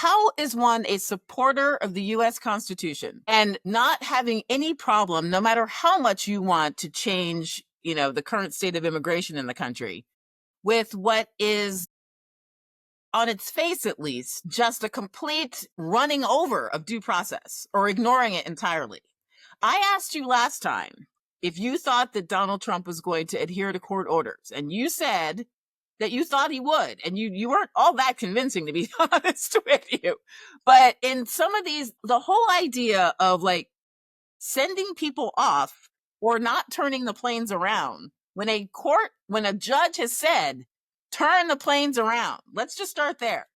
how is one a supporter of the U.S. Constitution and not having any problem, no matter how much you want to change, the current state of immigration in the country, with what is, on its face at least, just a complete running over of due process or ignoring it entirely? I asked you last time if you thought that Donald Trump was going to adhere to court orders, and you said that you thought he would, and you weren't all that convincing, to be honest with you. But in some of these, the whole idea of like sending people off or not turning the planes around when a judge has said, turn the planes around. Let's just start there.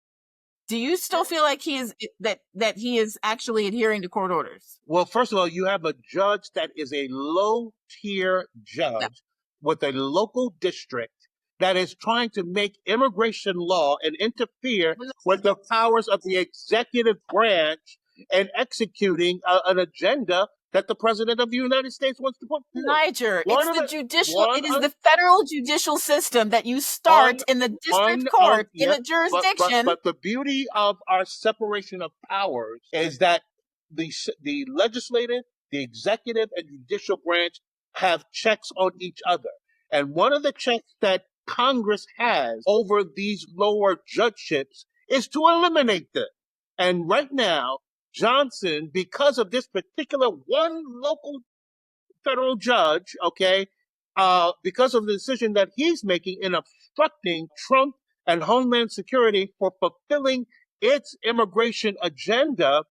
Do you still feel like he is actually adhering to court orders? Well, first of all, you have a judge that is a low-tier judge with a local district that is trying to make immigration law and interfere with the powers of the executive branch and executing an agenda that the president of the United States wants to put forward. Niger, it is the federal judicial system that you start in the district court in a jurisdiction. But the beauty of our separation of powers is that the legislative, the executive, and judicial branch have checks on each other. And one of the checks that Congress has over these lower judgeships is to eliminate them. And right now, Johnson, because of this particular one local federal judge, because of the decision that he's making in obstructing Trump and Homeland Security for fulfilling its immigration agenda,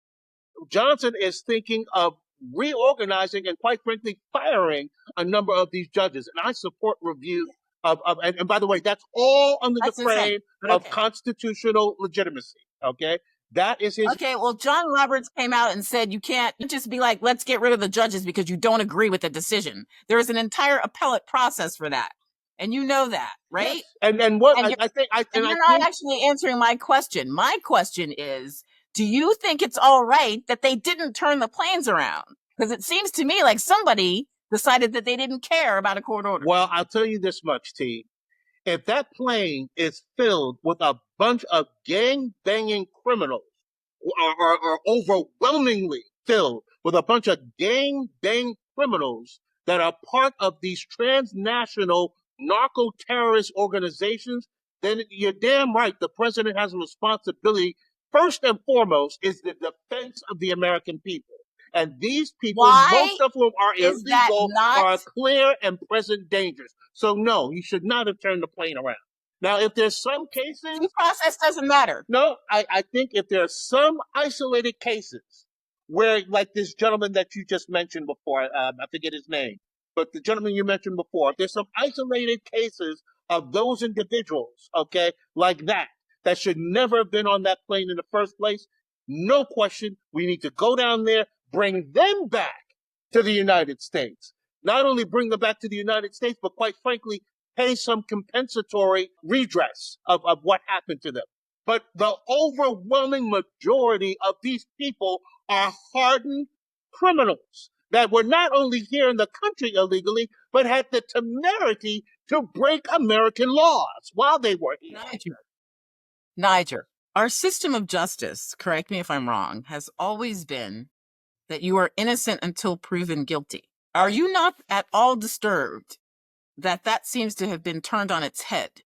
Johnson is thinking of reorganizing and, quite frankly, firing a number of these judges. And I support review and by the way, that's all under the frame of constitutional legitimacy. Okay. That is his. Okay, well, John Roberts came out and said you can't just be like, let's get rid of the judges because you don't agree with the decision. There is an entire appellate process for that. And you know that, right? Yes. And you're not actually answering my question. My question is, do you think it's all right that they didn't turn the planes around? Because it seems to me like somebody decided that they didn't care about a court order. Well, I'll tell you this much, T. If that plane is filled with a bunch of gang-banging criminals, or overwhelmingly filled with a bunch of gang-bang criminals that are part of these transnational narco-terrorist organizations, then you're damn right the president has a responsibility. First and foremost is the defense of the American people. And these people, most of whom are illegal, are clear and present dangers. So no, he should not have turned the plane around. Now, if there's some cases... The process doesn't matter. No, I think if there are some isolated cases where, like this gentleman that you just mentioned before, I forget his name, but the gentleman you mentioned before, if there's some isolated cases of those individuals, like that should never have been on that plane in the first place, no question, we need to go down there, bring them back to the United States. Not only bring them back to the United States, but quite frankly, pay some compensatory redress of what happened to them. But the overwhelming majority of these people are hardened criminals that were not only here in the country illegally, but had the temerity to break American laws while they were here. Niger, our system of justice, correct me if I'm wrong, has always been that you are innocent until proven guilty. Are you not at all disturbed that seems to have been turned on its head